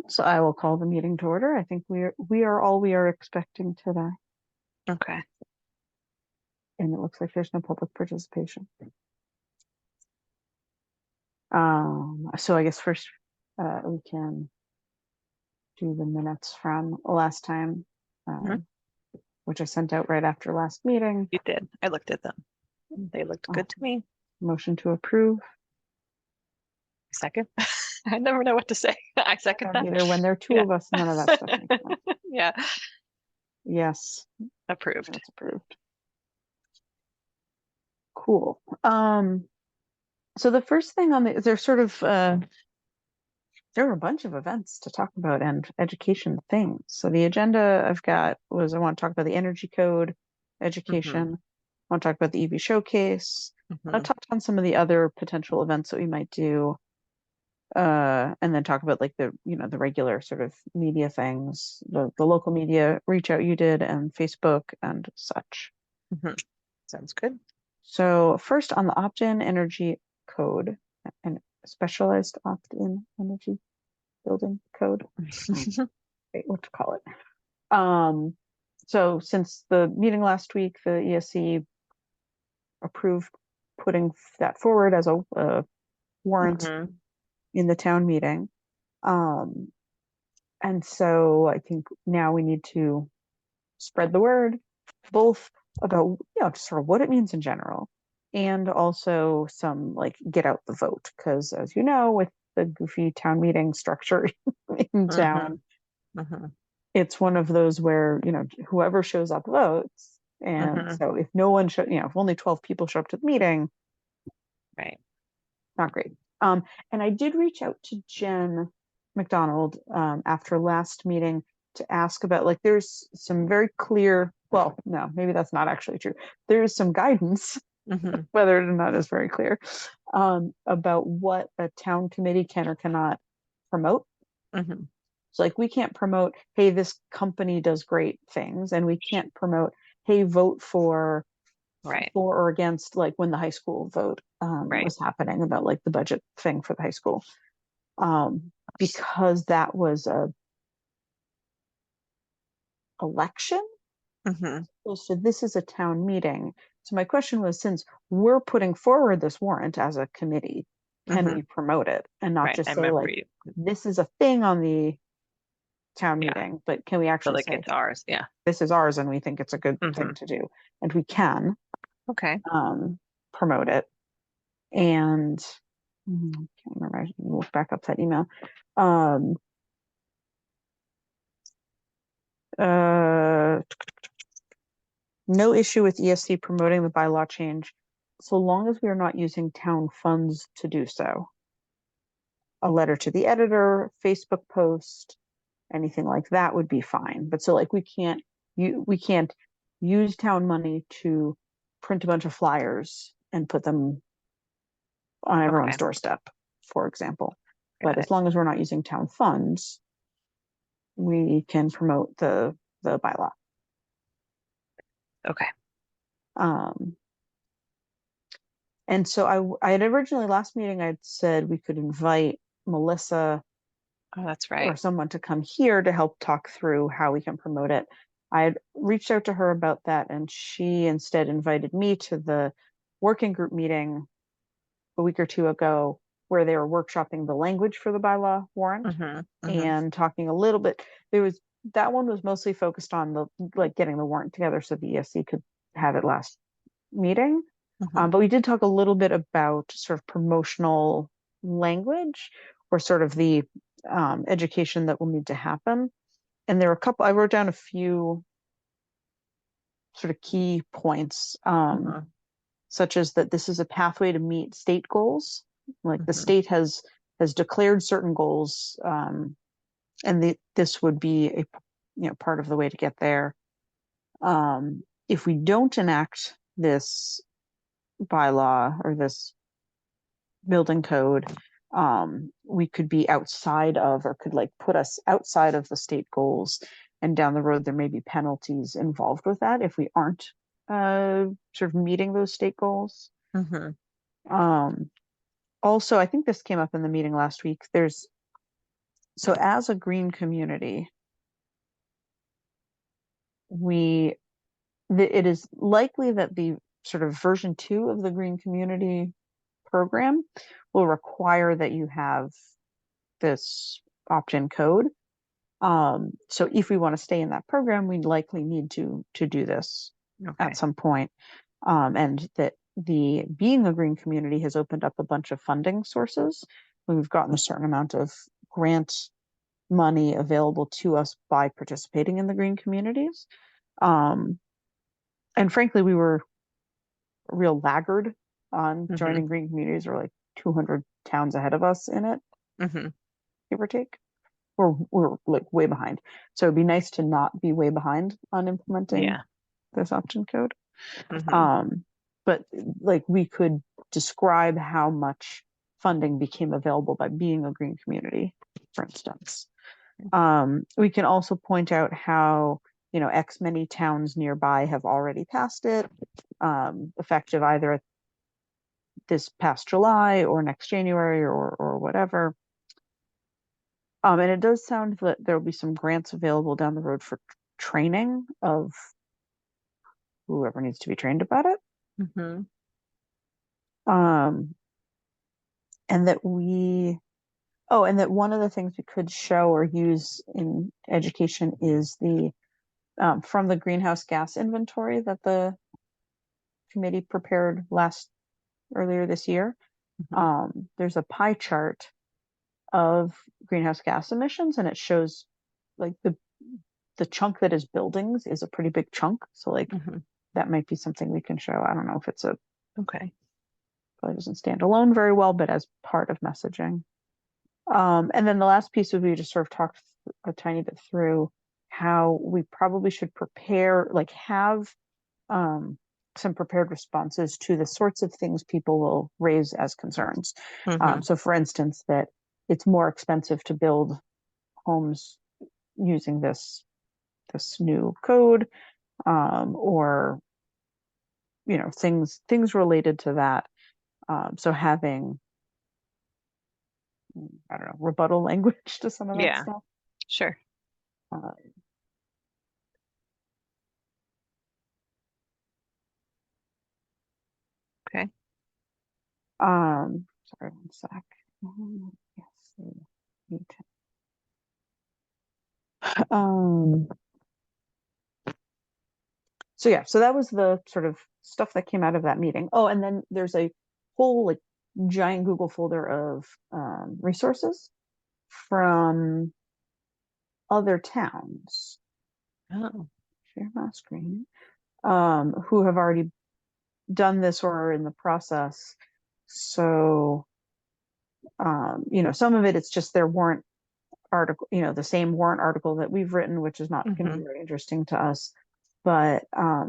So I will call the meeting to order. I think we are all we are expecting today. Okay. And it looks like there's no public participation. So I guess first we can do the minutes from last time, Mhm. which I sent out right after last meeting. You did. I looked at them. They looked good to me. Motion to approve. Second. I never know what to say. I second that. Either when there are two Yeah. of us, none of that stuff makes sense. Yeah. Yes, Approved. that's approved. Cool. So the first thing on there's sort of there are a bunch of events to talk about and education things. So the agenda I've got was I want to talk about the energy code, Hmm. education. I want to talk about the EV showcase. I'll Hmm. touch on some of the other potential events that we might do, and then talk about like the regular sort of media things, the local media reach out you did, and Facebook and such. Hmm. Sounds good. So first on the opt-in energy code and specialized opt-in energy building code. Wait, what to call it? So since the meeting last week, the ESC approved putting that forward as a warrant Hmm. in the town meeting. Um, and so I think now we need to spread the word, both about just sort of what it means in general, and also some like get out the vote, because as you know, with the goofy town meeting structure in Hmm. town, Hmm. it's one of those where whoever shows up votes, and Hmm. so if no one if only 12 people show up to the meeting, Right. not great. And I did reach out to Jen McDonald after last meeting to ask about, like, there's some very clear, well, no, maybe that's not actually true. There's some guidance, Hmm. whether or not is very clear, about what a town committee can or cannot promote. Hmm. So like we can't promote, hey, this company does great things, and we can't promote, hey, vote Right. for or against, like when the high school vote Right. was happening about like the budget thing for the high school, because that was a election. Hmm. So this is a town meeting. So my question was, since we're putting forward this warrant as a committee, can Hmm. we promote it and not Right. I just say remember like you. this is a thing on the town Yeah. meeting, but can we Feel actually like say it's ours. Yeah. this is ours and we think it's a good Hmm. thing to do, and we can Okay. promote it. And I can't remember. I can look back up that email. Um, uh, no issue with ESC promoting the bylaw change, so long as we are not using town funds to do so. A letter to the editor, Facebook post, anything like that would be fine. But so like we can't use town money to print a bunch of flyers and put them on everyone's Okay. doorstep, for example. But Got as it. long as we're not using town funds, we can promote the bylaw. Okay. Um, and so I had originally last meeting I'd said we could invite Melissa Oh, that's or right. someone to come here to help talk through how we can promote it. I had reached out to her about that, and she instead invited me to the working group meeting a week or two ago where they were workshopping the language for the bylaw warrant Hmm. Hmm. and talking a little bit. There was that one was mostly focused on the like getting the warrant together so the ESC could have it last meeting. Hmm. But we did talk a little bit about sort of promotional language or sort of the education that will need to happen. And there are a couple, I wrote down a few sort of key points, Hmm. such as that this is a pathway to meet state goals. Like the Hmm. state has declared certain goals, and this would be a part of the way to get there. If we don't enact this bylaw or this building code, we could be outside of, or could like put us outside of the state goals. And down the road, there may be penalties involved with that if we aren't sort of meeting those state goals. Hmm. Um, Also, I think this came up in the meeting last week. There's So as a green community, it is likely that the sort of version 2 of the green community program will require that you have this opt-in code. So if we want to stay in that program, we'd likely need to do this Okay. at some point. And that the being a green community has opened up a bunch of funding sources. We've gotten a certain amount of grant money available to us by participating in the green communities. And frankly, we were a real laggard on Mm-hmm. joining green communities. We're like 200 towns ahead of us in it, Mm-hmm. give or take. We're like way behind. So it'd be nice to not be way behind on implementing Yeah. this option code. Mm-hmm. But like we could describe how much funding became available by being a green community, for instance. We can also point out how, X many towns nearby have already passed it, effective either this past July or next January or whatever. And it does sound that there will be some grants available down the road for training of whoever needs to be trained about it. Mm-hmm. Um, and that and that one of the things we could show or use in education is the from the greenhouse gas inventory that the committee prepared earlier this year. Mm-hmm. There's a pie chart of greenhouse gas emissions, and it shows like the chunk that is buildings is a pretty big chunk. So like Mm-hmm. that might be something we can show. I don't know if it's Okay. probably doesn't stand alone very well, but as part of messaging. And then the last piece would be just sort of talk a tiny bit through how we probably should prepare, like have some prepared responses to the sorts of things people will raise as concerns. Mm-hmm. So for instance, that it's more expensive to build homes using this new code, or things related to that. So having, I don't know, rebuttal language to some of that Yeah. stuff. Sure. Uh, Okay. Sorry, one sec. Yes. So yeah, so that was the sort of stuff that came out of that meeting. Oh, and then there's a whole like giant Google folder of resources from other towns. Oh. Share my screen. Who have already done this or are in the process. So, some of it's just their warrant article, the same warrant article that we've written, which is not going to Mm-hmm. be very interesting to us. But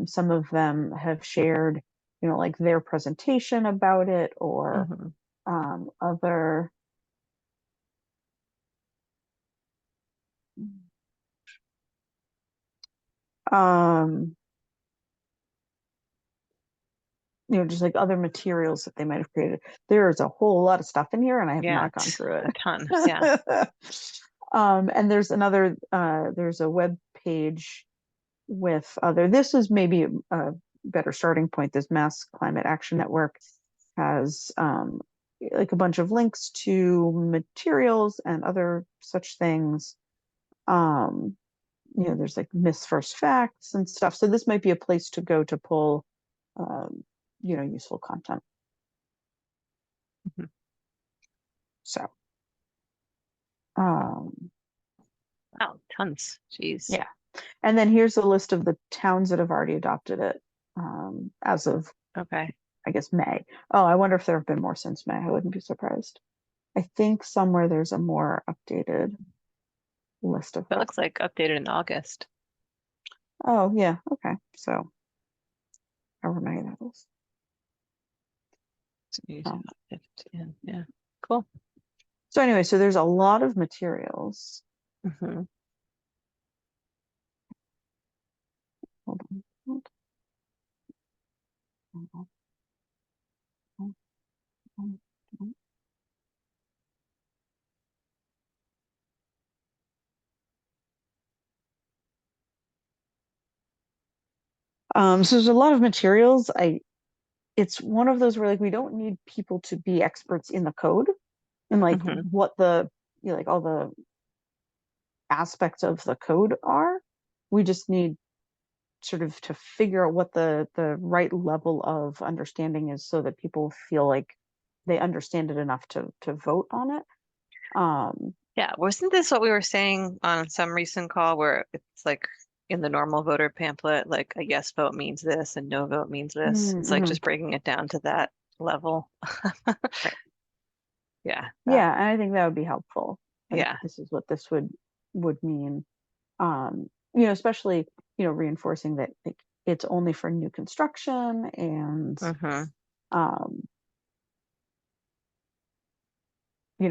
some of them have shared, like their presentation about it or Mm-hmm. other. Um, just like other materials that they might have created. There is a whole lot of stuff in here, and I have Yeah. not gone through A ton. Yeah. it. And there's a web page with other. This is maybe a better starting point. This Mass Climate Action Network has like a bunch of links to materials and other such things. Um, there's like myths first facts and stuff. So this might be a place to go to pull, um, useful content. Mm-hmm. So, um, Wow. Tons. Jeez. yeah. And then here's a list of the towns that have already adopted it as of, Okay. I guess, May. Oh, I wonder if there have been more since May. I wouldn't be surprised. I think somewhere there's a more updated list of That that. looks like updated in August. Oh, yeah. Okay. So, however many that is. Um, 15. Yeah. Cool. so, anyway, so there's a lot of materials. Mm-hmm. Hold on. So there's a lot of materials. It's one of those where like we don't need people to be experts in the code and like Hmm. what like all the aspects of the code are. We just need sort of to figure out what the right level of understanding is so that people feel like they understand it enough to vote on it. Um, Yeah, wasn't this what we were saying on some recent call where it's like in the normal voter pamphlet, like a yes vote means this and no vote means this? It's like mhm. just breaking it down to that level. Right. Yeah, that, Yeah, and I think that would be helpful. Like yeah. this is what this would mean. Especially, reinforcing that like it's only for new construction and Hmm. um,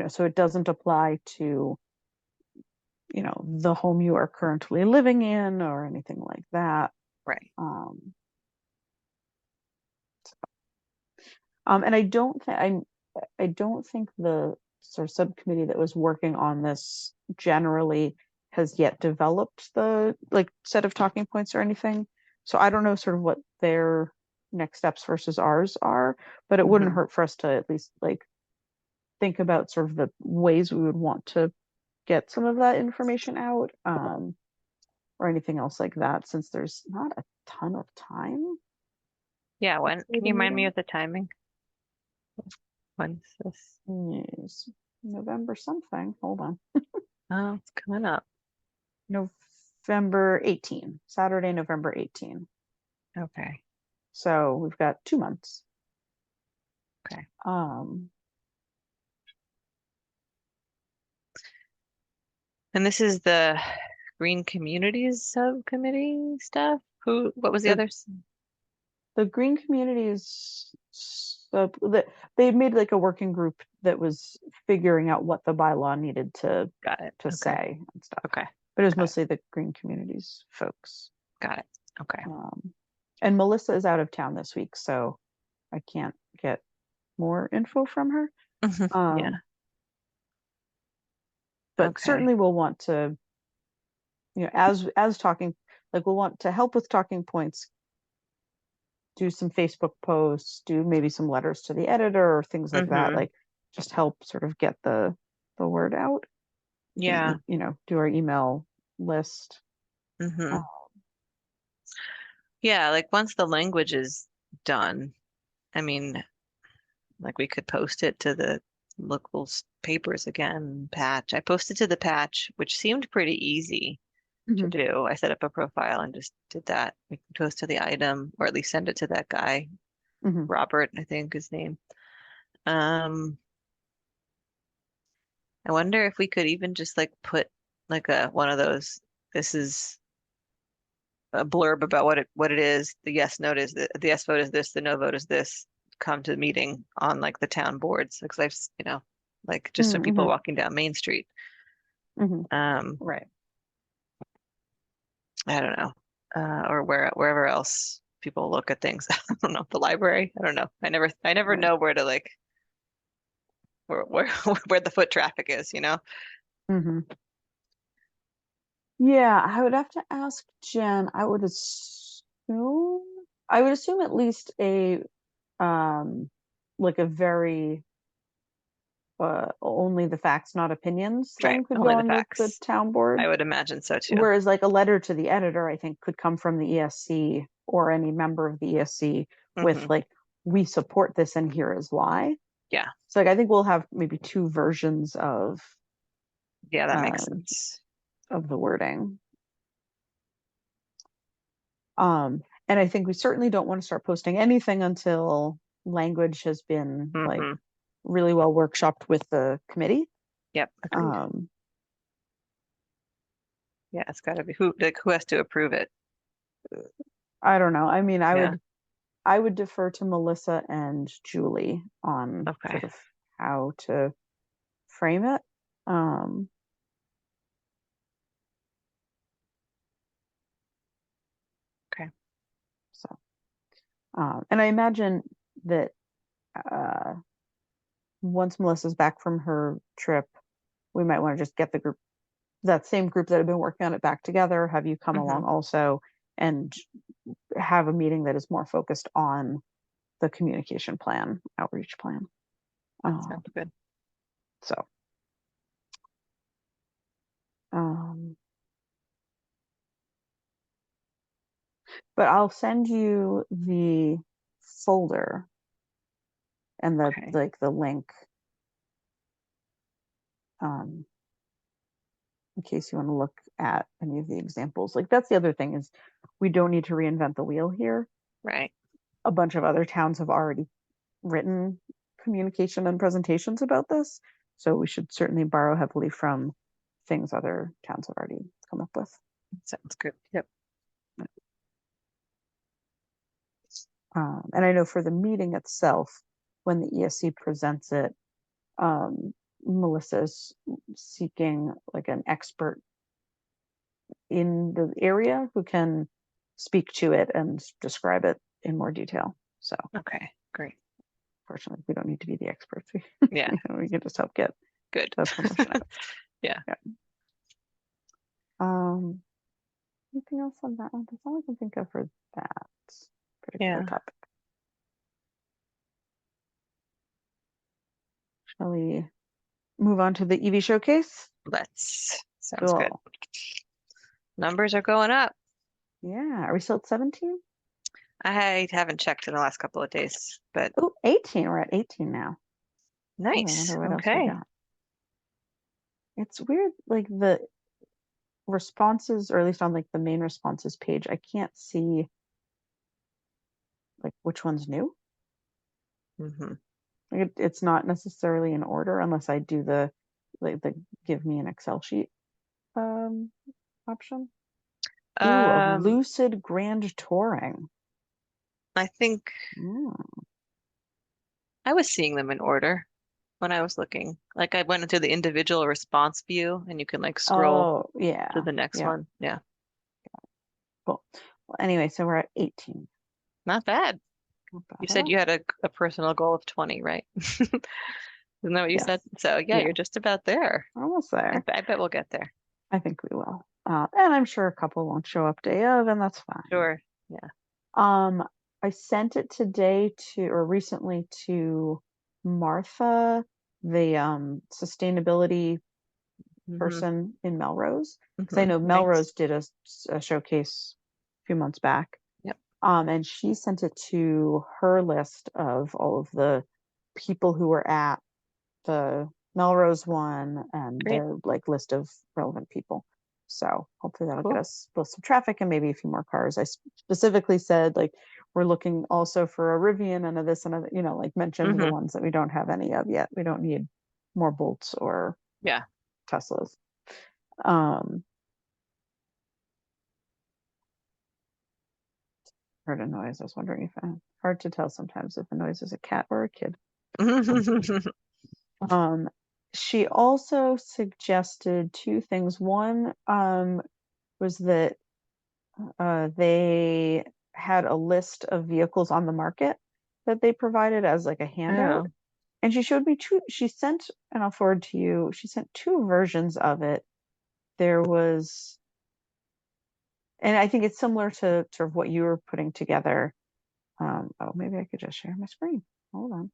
so it doesn't apply to, the home you are currently living in or anything like that. Right. Um, and I don't think the sort of subcommittee that was working on this generally has yet developed the like set of talking points or anything. So I don't know sort of what their next steps versus ours are, but it wouldn't Hmm. hurt for us to at least like think about sort of the ways we would want to get some of that information out, or anything else like that, since there's not a ton of time Yeah, when before can the you remind me meeting. of the timing? When's this? Yes, November something. Hold on. Oh, it's coming up. November 18, Saturday, November 18. Okay. So we've got 2 months. Okay. Um, And this is the Green Communities Subcommittee stuff? What was the the others? the green communities, so they made like a working group that was figuring out what the bylaw needed to Got it. to Okay. say and stuff. Okay. But it was Got it. mostly the green communities folks. Got it. Okay. Um, and Melissa is out of town this week, so I can't get more info from her. Yeah. Um, but Okay. certainly we'll want to, as talking, like we'll want to help with talking points, do some Facebook posts, do maybe some letters to the editor or things like that, Hmm. like just help sort of get the word out. We can, Yeah. do our email list. Uh, Hmm. Yeah, like once the language is done, I mean, like we could post it to the local papers again, patch. I posted to the patch, which seemed pretty easy to mhm, do. I set up a profile and just did that. We can post to the item, or at least send it to that guy, mhm, Robert, I think his name. Um, I wonder if we could even just like put like a one of those. This is a blurb about what it is. The yes note is the yes vote is this. The no vote is this. Come to the meeting on like the town boards because like just so people mhm, walking down Main Street. mhm. Um, Right, I don't know, or wherever else people look at things. I don't know. The library. I don't know. I never right. know where to like where where the foot traffic is. Mhm. Yeah, I would have to ask Jen. I would assume at least a um like a very only the facts, not opinions Right. thing could go Only the on the facts. town board. I would imagine so too. Whereas like a letter to the editor, I think could come from the ESC or any member of the ESC with Hmm. like, we support this and here is why. Yeah. So like I think we'll have maybe two versions Yeah, that makes um sense. of the wording. And I think we certainly don't want to start posting anything until language has been like Hmm. really well workshopped with the committee. Yep. Agreed. Um, Yeah, it's got to be who has to approve it. I don't know. I mean, I Yeah. would I would defer to Melissa and Julie on Okay. sort of how to frame it. Um, Okay. so, and I imagine that uh, once Melissa's back from her trip, we might want to just get the group, that same group that had been working on it, back together, have you come Hmm. along also, and have a meeting that is more focused on the communication plan, outreach plan. Sounds good. So, but I'll send you the folder and the Okay. like the link, in case you want to look at any of the examples. Like that's the other thing is we don't need to reinvent the wheel here. Right. A bunch of other towns have already written communication and presentations about this, so we should certainly borrow heavily from things other towns have already come up with. Sounds good. Yep. And I know for the meeting itself, when the ESC presents it, Melissa's seeking like an expert in the area who can speak to it and describe it in more detail. So Okay, great. fortunately, we don't need to be the experts. Yeah, We can just help get good. the promotion out. Yeah. Yeah. Anything else on that one? That's all I can think of for that particular Yeah. topic. Shall we move on to the EV showcase? Sounds good. Cool. Numbers are going up. Yeah. Are we still at 17? I haven't checked in the last couple of days, but Oh, 18. We're at 18 now. Oh, I nice. wonder what else we Okay. got. It's weird, like the responses, or at least on like the main responses page, I can't see like which one's new. Mm-hmm. Like it's not necessarily in order unless I do the like the give me an Excel sheet um option. Ooh, of Um, lucid grand touring. I think Mm. I was seeing them in order when I was looking. Like I went into the individual response view and you can like scroll Oh, to yeah. the next Yeah. one. Yeah. Cool. Well, anyway, so we're at 18. Not bad. Not bad You at said all. you had a personal goal of 20, right? Isn't that what you Yes. said? So yeah, Yeah. you're just about there. Almost there. I bet we'll get there. I think we will. And I'm sure a couple won't show up day of, and that's fine. Sure. Yeah. Um, I sent it today to, or recently to Martha, the sustainability Mm-hmm. person in Melrose, because I Mm-hmm. know Nice. Melrose did a showcase a few months back. Yep. And she sent it to her list of all of the people who were at the Melrose one and Great. their like list of relevant people. So hopefully that'll get Cool. us both some traffic and maybe a few more cars. I specifically said like we're looking also for a Rivian and a this and a, like mentioned the Mm-hmm. ones that we don't have any of yet. We don't need more Bolts or Yeah. Teslas. Um, Heard a noise. I was wondering if hard to tell sometimes if a noise is a cat or a kid. Um, she also suggested two things. One was that they had a list of vehicles on the market that they provided as like a handout. Oh. And she showed me two, she sent, and I'll forward to you, she sent two versions of it. There was, and I think it's similar to sort of what you were putting together. Oh, maybe I could just share my screen. Hold on.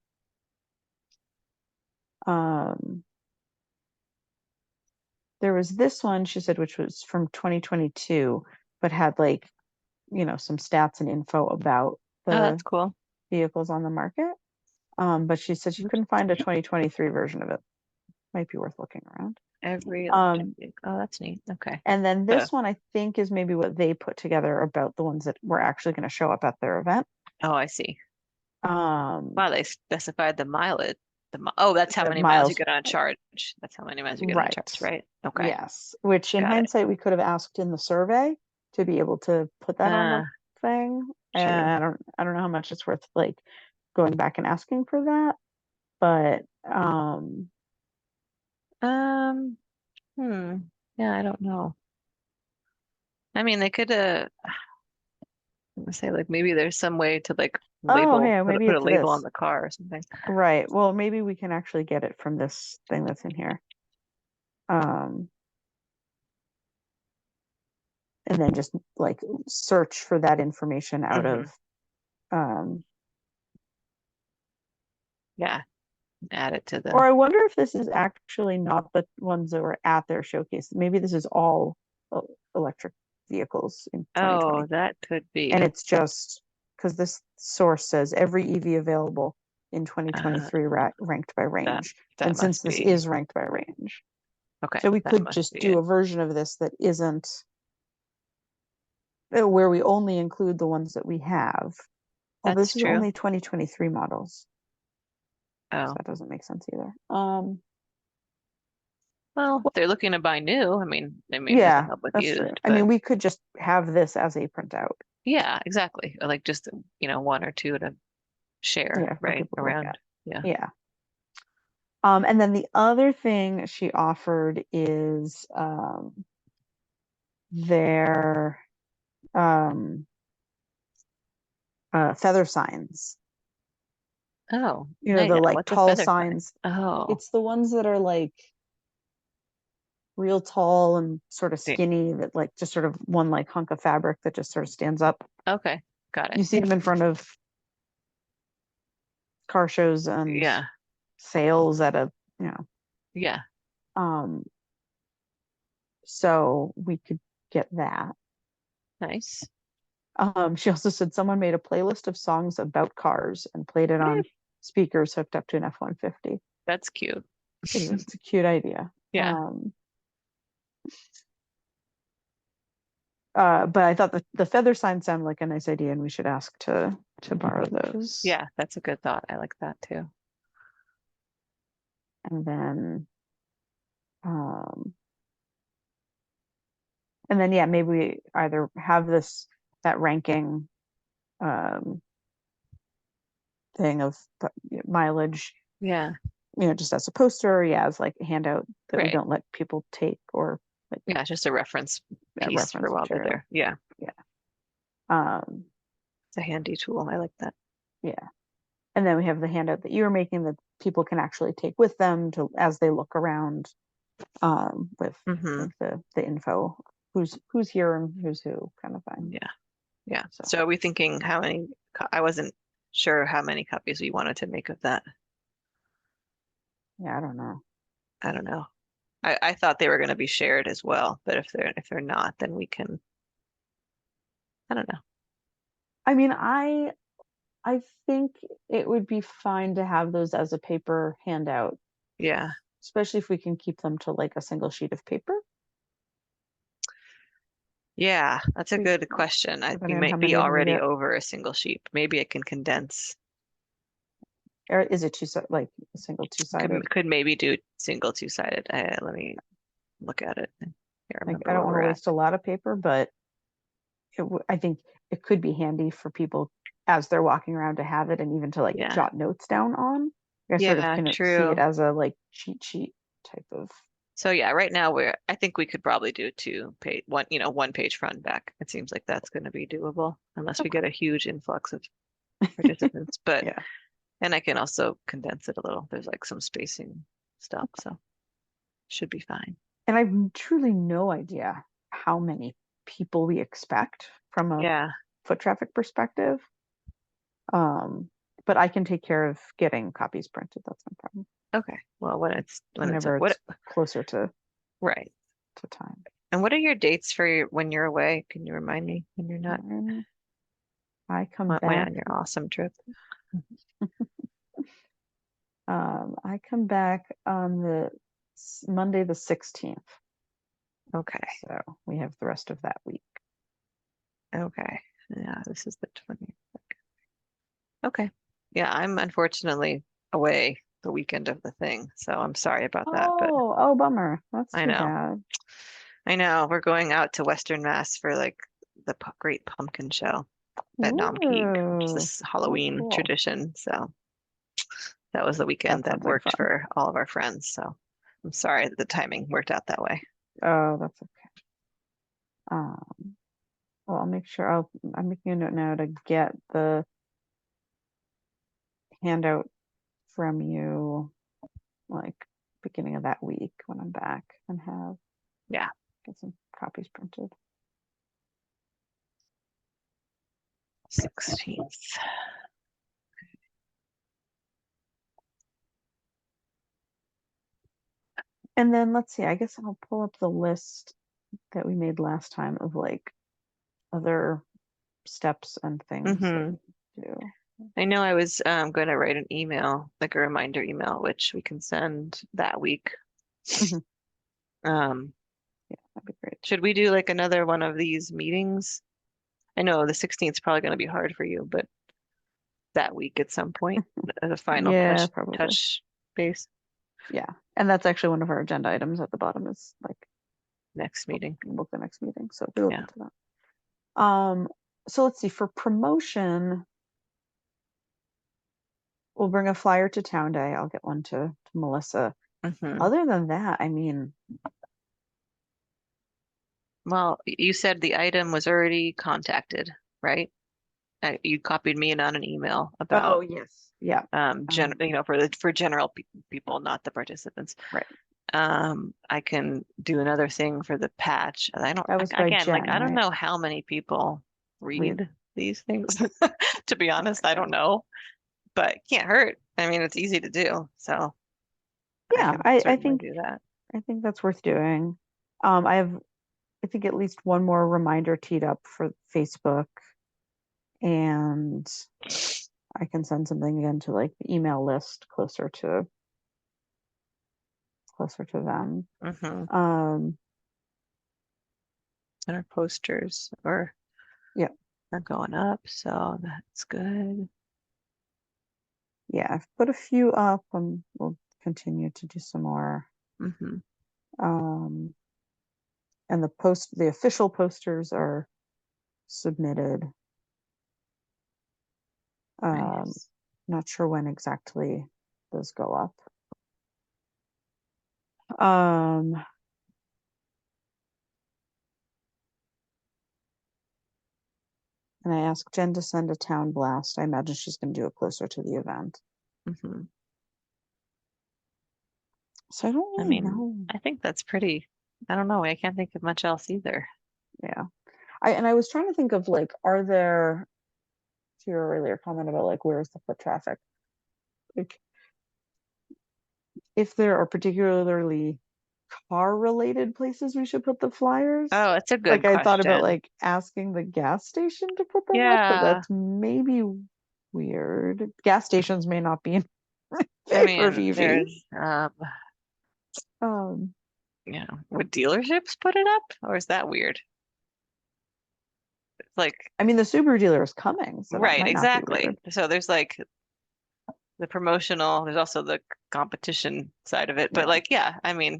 Um, there was this one, she said, which was from 2022, but had like, some stats and info about Oh, that's the cool. vehicles on the market. But she said she Oops. couldn't find a 2023 version of it. Might be worth looking around. Every electric Um, vehicle. Oh, that's neat. Okay. and then So, this one I think is maybe what they put together about the ones that were actually going to show up at their event. oh, I see. Um, Wow, they specified the mileage. Oh, that's how the many miles you miles, get on a charge. That's how many miles you get on a charge, right? right? Okay. Yes. Which in Got it. hindsight we could have asked in the survey to be able to put that on the Uh, thing. And true. I don't know how much it's worth like going back and asking for that, but Um, hmm. Yeah, I don't know. I mean, they could I'm gonna say like maybe there's some way to like oh, label hey, put a, maybe put a it's label on this. the car or something. Right. Well, maybe we can actually get it from this thing that's in here. Um, and then just like search for that information out Hmm. of Yeah, add it to or the. I wonder if this is actually not the ones that were at their showcase. Maybe this is all electric vehicles in Oh, 2020. that could And be. it's just because this source says every EV available in Uh, 2023 ranked by that range. that And since must this be. is ranked by range, Okay, so we that could must just be do it. a version of this that isn't where we only include the ones that we have. Well, That's this is true. only 2023 models, so Oh, that doesn't make sense either. well, if Well, they're looking to buy new, I mean, we can yeah, help with that's true. used, I but mean, we could just have this as a printout, yeah, exactly. Or like just, one or two to share, yeah, for right, people to look at. around. Yeah. Yeah. And then the other thing she offered is their um, feather signs. Oh, You know, no, the yeah. like What's a tall feather sign? signs. Oh, It's the ones that are like real tall and sort of yeah. skinny that like just sort of one like hunk of fabric that just sort of stands up. Okay, got it. You see them in front of car shows and Yeah, sales at a, you know, yeah. um, so we could get that. Nice. She also said someone made a playlist of songs about cars and played it Eh, on speakers hooked up to an F-150. that's cute. It's a cute idea. Yeah, But I thought the feather sign sounded like a nice idea, and we should ask to borrow those. yeah, that's a good thought. I like that too. And then, um, and then, yeah, maybe we either have that ranking um, thing of mileage, Yeah, just as a poster, or yeah, as like a handout that we right. don't let people take or like Yeah, just a reference piece for reference while they're material. there. Yeah, Yeah. Um, it's a handy tool. I like that. yeah. And then we have the handout that you were making that people can actually take with them to as they look around with Hmm. like the info, who's here and who's who kind of thing. Yeah, yeah. So So are we thinking how many? I wasn't sure how many copies we wanted to make of that. yeah, I don't know. I don't know. I thought they were going to be shared as well, but if they're not, then we can. I don't know. I mean, I think it would be fine to have those as a paper handout, Yeah, especially if we can keep them to like a single sheet of paper. yeah. That's a We, good question. We depending on how might be many of them we already get. over a single sheet. Maybe it can condense. Or is it like a single Could two-sided? could maybe do single two-sided. Let me look at it. I can't Like I remember don't where want we're to at. waste a lot of paper, but I think it could be handy for people as they're walking around to have it and even to like Yeah. jot notes down on. I sort of Yeah, can see it true. as a like cheat sheet type of. So yeah, right now I think we could probably do two page one page front and back. It seems like that's going to be doable unless we Okay. get a huge influx of participants. But Yeah. and I can also condense it a little. There's like some spacing stuff, so should be fine. And I've truly no idea how many people we expect from a Yeah. foot traffic perspective. Um, but I can take care of getting copies printed. That's no problem. Okay. Well, when it's Whenever what it's closer right. to time. And what are your dates for when you're away? Can you remind me when you're not I come when back. on your awesome trip? I come back on the Monday the 16th. Okay. So we have the rest of that week. Okay. Yeah, this is the 20th. Okay. Yeah, I'm unfortunately away the weekend of the thing, so I'm sorry about that, but Oh, bummer. That's I too know. bad. I know. We're going out to Western Mass for like the Great Pumpkin Show at Namkeeg, which is Ooh, this oh, Halloween cool. tradition. So that was the weekend That that sounds like worked fun. for all of our friends. So I'm sorry that the timing worked out that way. Oh, that's okay. Um, well, I'll make sure I'm making a note now to get the handout from you like beginning of that week when I'm back and have Yeah. get some copies printed. 16th. And then let's see, I guess I'll pull up the list that we made last time of like other steps and things that Mm-hmm. we do. I know I was going to write an email, like a reminder email, which we can send that week. Mhm. Um, Yeah, that'd be great. should we do like another one of these meetings? I know the 16th is probably going to be hard for you, but that week at some point, as a final Yeah, probably. touch base Yeah. And that's actually one of our agenda items at the bottom is like next meeting. book the next meeting. So we look Yeah. into that. So let's see, for promotion, we'll bring a flyer to Town Day. I'll get one to Melissa. Hmm. Other than that, I mean, Well, you said the item was already contacted, right? You copied me in on an email oh about yes. Yeah. gen you know, for general pe people, not the participants. Right. I can do another thing for the patch. And I don't, That was by again, like, Jen, I don't right? know how many people We read these things. To be oh honest, my I don't God. know, but it can't hurt. I mean, it's easy to do, so I Yeah, can I certainly think do that. that's worth doing. I have I think at least one more reminder teed up for Facebook, and I can send something again to like the email list closer to them. Hmm. Um, And our posters yeah, are going up, so that's good. yeah, I've put a few up, and we'll continue to do some more. Hmm. Um, and the official posters are submitted. Um, Nice. not sure when exactly those go up. Um, and I asked Jen to send a town blast. I imagine she's going to do it closer to the event. Hmm. So I don't I really mean, know. I think that's pretty, I don't know, I can't think of much else either. Yeah. I was trying to think of like, are there, to your earlier comment about like, where's the foot traffic? Like, if there are particularly car related places we should put the flyers. Oh, it's a Like good I thought about question. like asking the gas station to put them up, but Yeah, that's maybe weird. Gas stations may not be in I favor of mean, EV. there's, Um, would dealerships put it up, or is that weird? It's like, I mean, the Subaru dealer is coming, so that right, might not be exactly. weird. So there's like the promotional, there's also the competition side of it. But Yeah. like, yeah, I mean,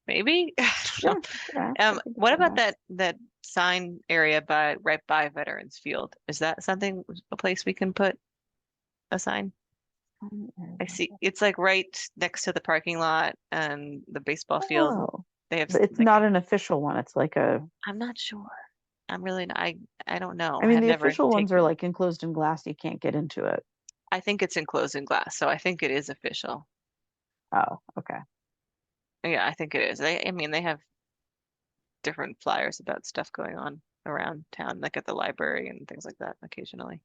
maybe. I don't Sure. Yeah. I know. think What why about not? that sign area right by Veterans Field? Is that something, a place we can put a sign? I see. It's like right next to the parking lot and the baseball field. Oh, They have but it's like, not an official one. It's like a, I'm not sure. I'm really not, I don't know. I I mean, had the never official ones are taken. like enclosed in glass. You can't get into it. I think it's enclosed in glass, so I think it is official. Oh, okay. Yeah, I think it is. I mean, they have different flyers about stuff going on around town, like at the library and things like that occasionally.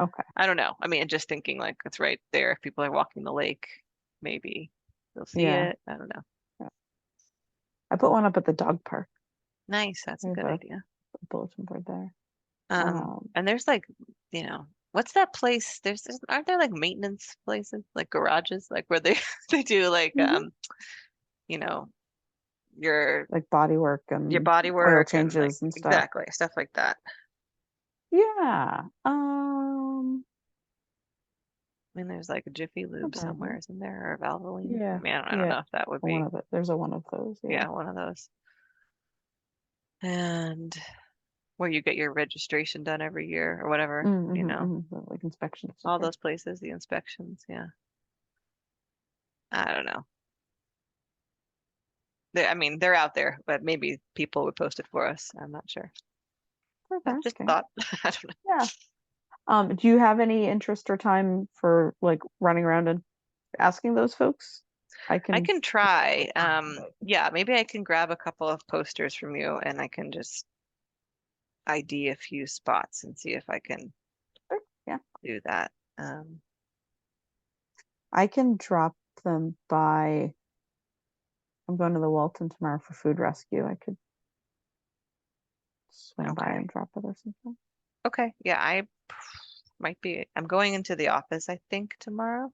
Okay. I don't know. I mean, just thinking like it's right there. If people are walking the lake, maybe they'll see Yeah. it. I don't know. Yeah. I put one up at the dog park. Nice. That's I a have good a idea. bulletin board there. And there's like, what's that place? Aren't there like maintenance places, like garages, like where they they do like Mhm. you know, your Like body work your and body oil work and like changes and stuff. exactly stuff like that. Yeah. I mean, there's like a Jiffy Lube somewhere, Okay. isn't there? Or Valvoline? I Yeah. mean, I don't Yeah. know if that would One be, of it. There's a one of those. Yeah. yeah, one of those. And where you get your registration done every year or whatever, Like inspection all sticker. those places, the inspections. Yeah. I don't know. I mean, they're out there, but maybe people would post it for us. I'm not sure. Worth But just asking. thought. I don't know. Yeah. Do you have any interest or time for like running around and asking those folks? I I can. can try. But Yeah, maybe I can grab a couple of posters from you and I can just ID a few spots and see if I can Yeah. do that. Um, I can drop them by. I'm going to the Walton tomorrow for food rescue. I could swing by okay. and drop it or something. Okay. Yeah, I might be. I'm going into the office, I think, tomorrow,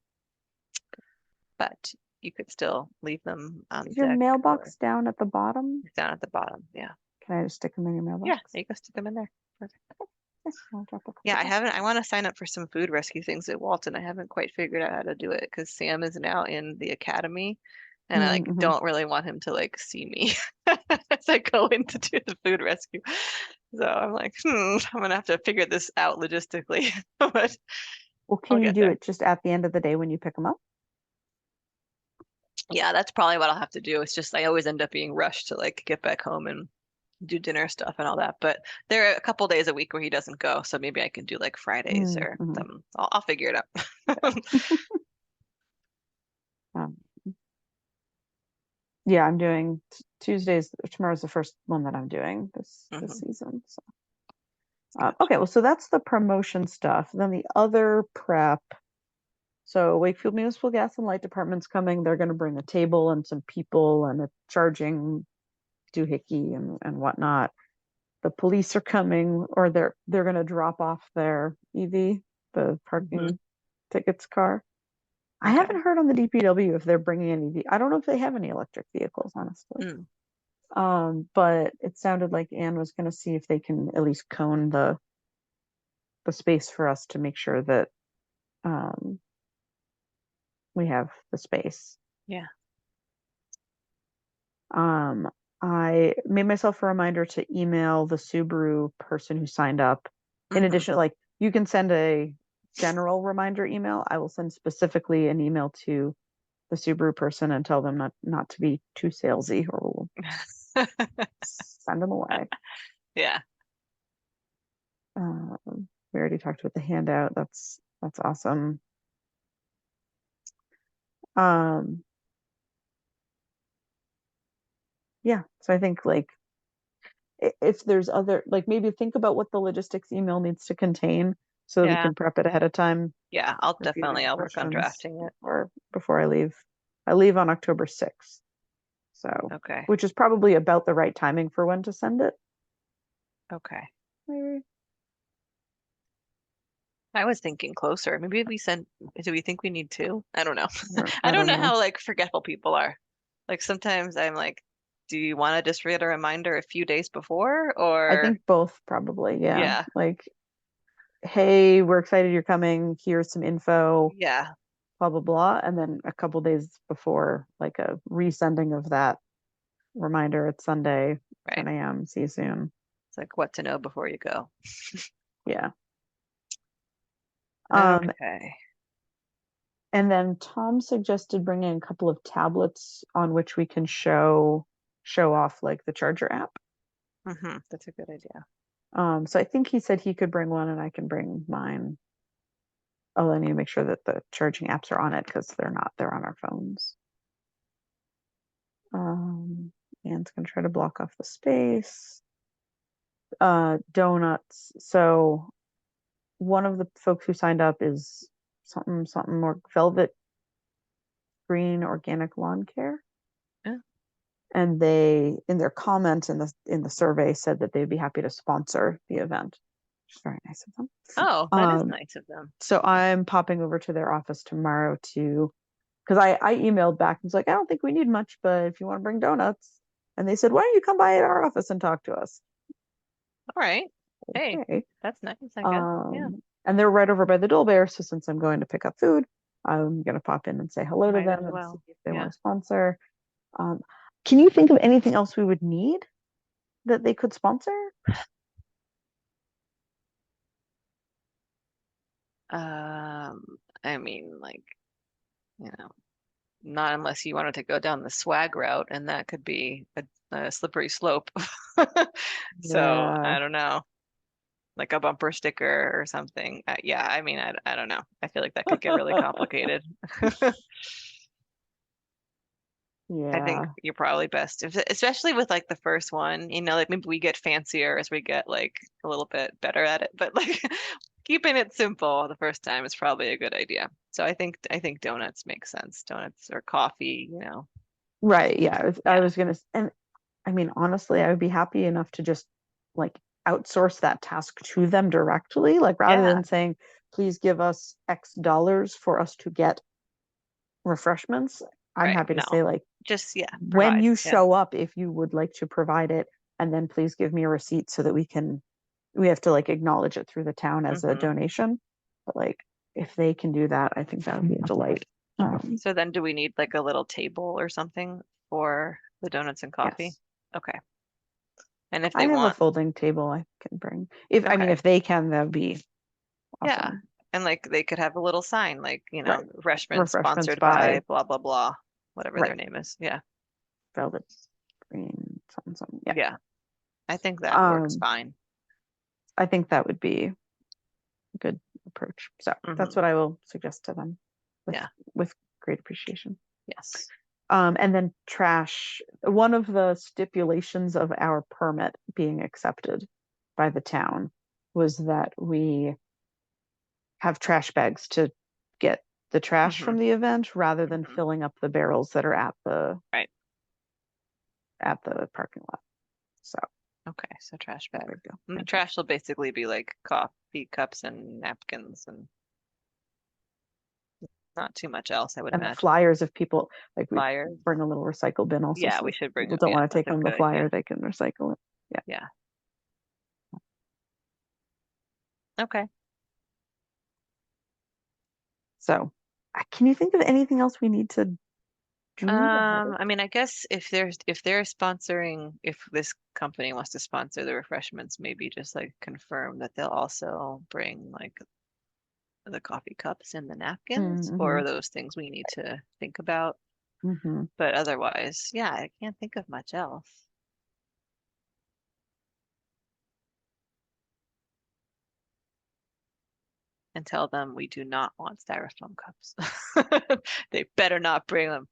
but you could still leave them on Is your deck or mailbox down at the bottom? down at the bottom. Yeah. Can I just stick them in your Yeah, mailbox? you go stick them in there. Perfect. Yeah, I'll drop a Yeah, couple I off. haven't. I want to sign up for some food rescue things at Walton. I haven't quite figured out how to do it because Sam is now in the academy, and I like Mm-hmm. don't really want him to like see me as I go in to do the food rescue. So I'm like, I'm gonna have to figure this out logistically, but Well, I'll can you get do there. it just at the end of the day when you pick them up? Yeah, that's probably what I'll have to do. It's just I always end up being rushed to like get back home and do dinner stuff and all that. But there are a couple days a week where he doesn't go, so maybe I can do like Fridays or Mm-hmm. something. I'll figure it out. Um, yeah, I'm doing Tuesdays. Tomorrow's the first one that I'm doing this hmm season. So, okay, Gotcha. well, so that's the promotion stuff. Then the other prep. So Wakefield Municipal Gas and Light Department's coming. They're going to bring a table and some people and a charging doohickey and whatnot. The police are coming, or they're going to drop off their EV, the hmm parking tickets car. I Okay. haven't heard on the DPW if they're bringing any. I don't know if they have any electric vehicles, honestly. Mm. But it sounded like Anne was going to see if they can at least cone the space for us to make sure that um, we have the space. Yeah. Um, I made myself a reminder to email the Subaru person who signed up. In hmm addition, like you can send a general reminder email. I will send specifically an email to the Subaru person and tell them not to be too salesy, or we'll send them away. Yeah. We already talked about the handout. That's awesome. Um, yeah. So I think like if there's other like maybe think about what the logistics email needs to contain so that we Yeah. can prep it ahead of time Yeah. if you have any I'll work on questions drafting it. before I leave. I leave on October 6th. So, Okay. which is probably about the right timing for when to send it. Okay. Maybe. I was thinking closer. Maybe if we send, do we think we need two? I don't know. I I don't don't know know. how like forgetful people are. Like sometimes I'm like, do you want to just read a reminder a few days before I or think both probably, yeah. yeah. Like, hey, we're excited you're coming. Here's some info, Yeah. blah blah blah. And then a couple days before, like a resending of that reminder. It's Sunday, Right. 10 a.m. See you soon. It's like what to know before you go. Yeah. Um, Okay. and then Tom suggested bringing a couple of tablets on which we can show off like the charger app. That's a good idea. So I think he said he could bring one and I can bring mine. Oh, I need to make sure that the charging apps are on it because they're not. They're on our phones. Um, Anne's gonna try to block off the space. Donuts. So one of the folks who signed up is something more velvet green organic lawn care. Yeah. And they in their comment in the survey said that they'd be happy to sponsor the event, which is very nice of them. Oh, that is nice of them. So I'm popping over to their office tomorrow to because I emailed back and was like, I don't think we need much, but if you want to bring donuts. And they said, why don't you come by our office and talk to us? All right. Hey, Okay. that's nice, I guess. Yeah. And they're right over by the Dole Bear. So since I'm going to pick up food, I'm gonna pop in and say hello to Might as them and see well. if they want Yeah. to sponsor. Um, can you think of anything else we would need that they could sponsor? I mean, like, you know, not unless you wanted to go down the swag route, and that could be a slippery slope. So Yeah. I don't know, like a bumper sticker or something. Yeah, I mean, I don't know. I feel like that could get really complicated. I think Yeah. you're probably best, especially with like the first one, like maybe we get fancier as we get like a little bit better at it. But like keeping it simple the first time is probably a good idea. So I think donuts make sense. Donuts or coffee, Right. Yeah. I Yeah. was gonna, and I mean, honestly, I would be happy enough to just like outsource that task to them directly, like rather Yeah, than saying, please give us X dollars for us to get refreshments. I'm right. happy to No. say, like, Just yeah, when provide. you Yeah. show up, if you would like to provide it, and then please give me a receipt so that we have to like acknowledge it through the town as a Hmm. donation. But like, if they can do that, I think that would be a delight. So then do we need like a little table or something for the donuts and coffee? Yes. Okay. And if I they have a want, folding table I can bring. If I mean, okay. if they can, that would be Yeah. awesome. And like they could have a little sign like, Right. refreshments Refreshments sponsored by by blah blah blah, whatever their right. name is. Yeah. Velvet green, something, something. Yeah. Yeah. I think that works Um, fine. I think that would be a good approach. So that's Hmm. what I will suggest to them with Yeah. with great appreciation. Yes. And then trash. One of the stipulations of our permit being accepted by the town was that we have trash bags to get the trash Hmm. from the event rather than Hmm. filling up the barrels that are Right. at the parking lot. So Okay. So trash no bags. big deal. And the Thank you. trash will basically be like coffee cups and napkins and not too much else, I would And the imagine. flyers, if people like, we Flyers. bring a little recycle bin also, Yeah, so we if should bring people it. don't Yeah, want to that's take a home the good idea. flyer, they can recycle it. Yeah. Yeah. Okay. So, can you think of anything else we need to do ahead of? I mean, I guess if they're sponsoring, if this company wants to sponsor the refreshments, maybe just like confirm that they'll also bring like the coffee cups and the napkins, or Mm-hmm. are those things we need to think about? Mm-hmm. But otherwise, yeah, I can't think of much else. And tell them we do not want styrofoam cups. They better not bring them.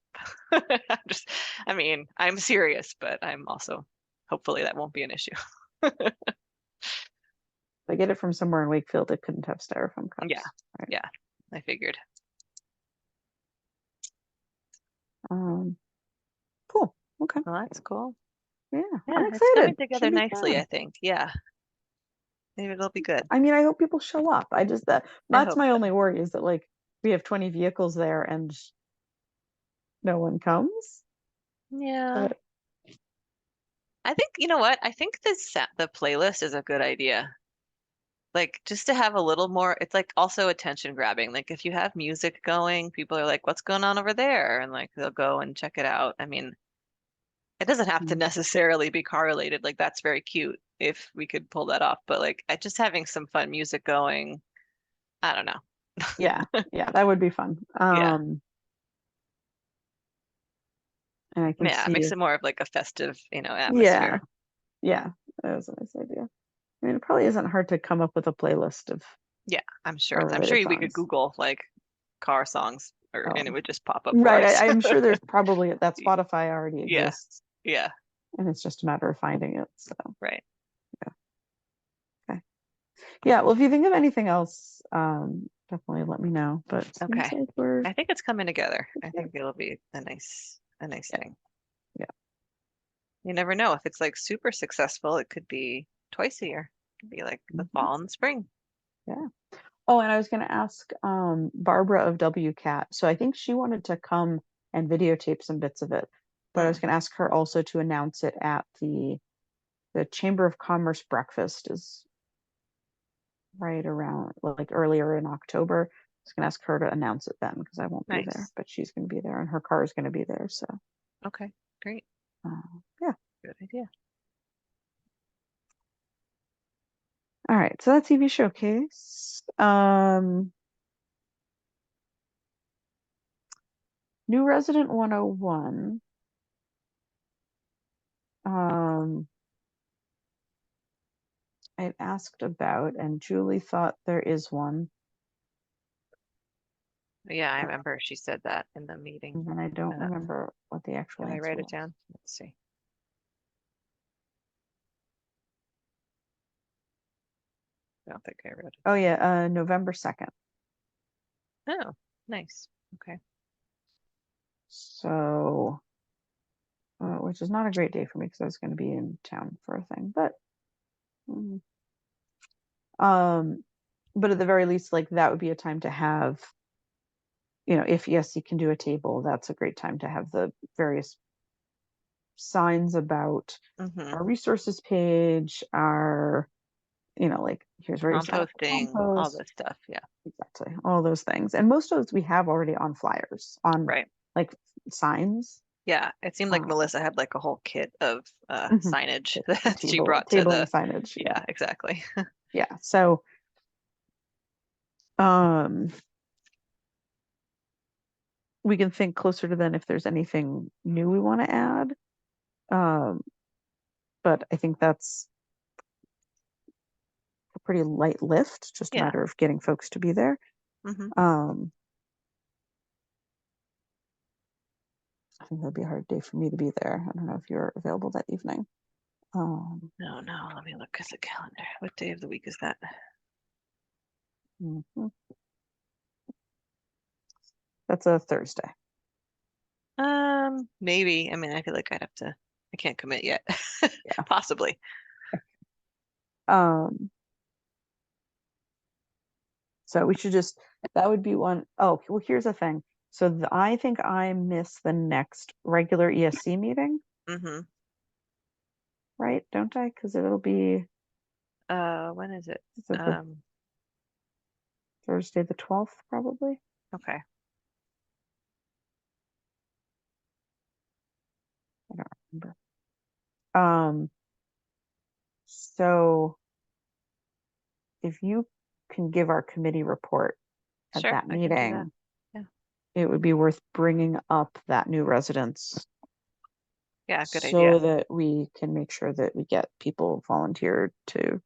I'm just, I mean, I'm serious, but I'm also hopefully that won't be an issue. If I get it from somewhere in Wakefield, it couldn't have styrofoam Yeah, cups. Right. yeah, I figured. Um, cool. Okay. Well, that's cool. Yeah, I'm Yeah, it's coming excited. together Should be nicely, I fun. think. Yeah, maybe it'll be good. I mean, I hope people show up. I just I that's hope my so. only worry is that like we have 20 vehicles there and no one comes. Yeah, But I think you know what? I think the playlist is a good idea. Like just to have a little more, it's like also attention grabbing. Like if you have music going, people are like, "What's going on over there?" And like they'll go and check it out. I mean, it doesn't have to mm, necessarily be car related. Like that's very cute if we could pull that off. But like just having some fun music going, I don't know. yeah, yeah, that would be fun. Yeah. And I can Yeah, it see makes if it more of like a festive, yeah, atmosphere. yeah, that was a nice idea. I mean, it probably isn't hard to come up with a playlist of Yeah, I'm sure. our I'm related sure we could songs. Google like car songs and it Oh, would just pop up for right. us. I'm sure there's probably that Spotify already Yeah. exists, Yeah. and it's just a matter of finding it. So Right. yeah, okay. Yeah, well, if you think of anything else, definitely let me know. But it seems Okay. like we're I think it's coming together. I yeah, think it'll be a nice yeah, thing. yeah. You never know. If it's like super successful, it could be twice a year. It could be like the Mhm, fall and the spring. yeah. Oh, and I was going to ask Barbara of WCAT. So I think she wanted to come and videotape some bits of it, but I was Hmm. going to ask her also to announce it at the Chamber of Commerce breakfast is right around like earlier in October. I was going to ask her to announce it then because I won't be there, Nice. but she's going to be there and her car is going to be there. So Okay. Great. yeah. Good idea. All right. So that's TV showcase. New Resident 101. Um, I asked about, and Julie thought there is one, Yeah, I uh, remember she said that in the meeting. and then I don't Uh, remember what the actual can I answer write it was. down? Let's see. I don't think I wrote it. Oh yeah, November 2nd. Oh, nice. Okay. So, which is not a great day for me because I was going to be in town for a thing, but mm, um, but at the very least, like that would be a time to have, if ESC can do a table, that's a great time to have the various signs about Mm-hmm. our resources page, our, like here's where you sign up for Composting, all compost. this stuff. Yeah. Exactly. All those things. And most of those we have already on flyers, on Right. like signs. Yeah. It seemed like Uh, Melissa had like a whole kit of mhm. signage The that she table brought to tabling the, signage. Yeah. yeah, exactly. Yeah. So um we can think closer to then if there's anything new we want to add. Um, but I think that's a pretty light lift, just a Yeah. matter of getting folks to be there. Mm-hmm. Um, I think that'd be a hard day for me to be there. I don't know if you're available that evening. No, no, let me look at the calendar. What day of the week is that? Mhm. That's a Thursday. Maybe. I mean, I feel like I'd have to, I can't commit yet. Yeah. Possibly. Um, so we should just, that would be one. Oh, well, here's the thing. So I think I miss the next regular ESC meeting, Mm-hmm. right? Don't I? Because it'll be, When is it? is it the Um, Thursday the 12th, probably? okay. I don't remember. Um, so if you can give our committee report at Sure, that I can do that. meeting, Yeah. it would be worth bringing up that new residence Yeah, good idea. so that we can make sure that we get people volunteered to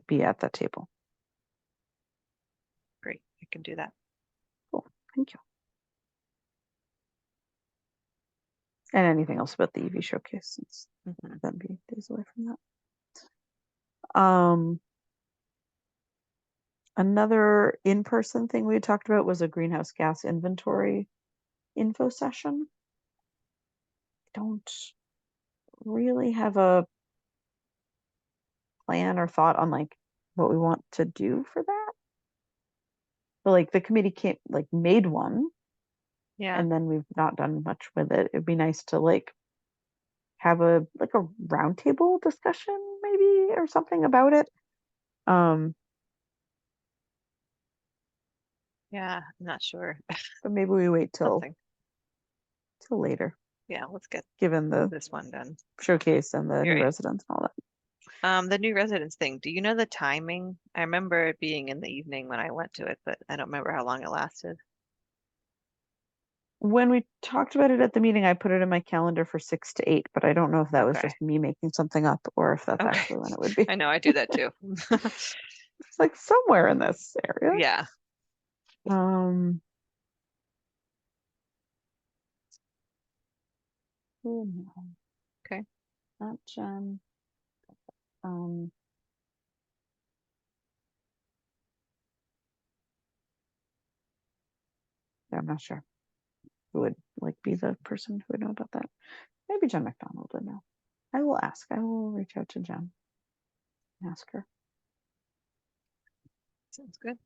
be at that table. Great. I can do that. Cool. Thank you. And anything else about the EV showcase since Mm-hmm. that'd be days away from that. Another in-person thing we talked about was a greenhouse gas inventory info session. Don't really have a plan or thought on like what we want to do for that. But like the committee came like made one Yeah. and then we've not done much with it. It'd be nice to like have a roundtable discussion maybe or something about it. Um, Yeah, I'm not sure. but maybe we wait till Something. later, Yeah, let's get given the this one done. showcase and the You're new right. residents and all that. The new residence thing. Do you know the timing? I remember it being in the evening when I went to it, but I don't remember how long it lasted. When we talked about it at the meeting, I put it in my calendar for 6 to 8, but I don't know if that was Okay. just me making something up or if that's Okay. actually when it would be. I know I do that too. It's like somewhere in this area. Yeah. Um, oh no, Okay. not Jen. Um, yeah, I'm not sure who would like be the person who would know about that. Maybe Jen McDonald would know. I will ask. I will reach out to Jen and ask her. Sounds good.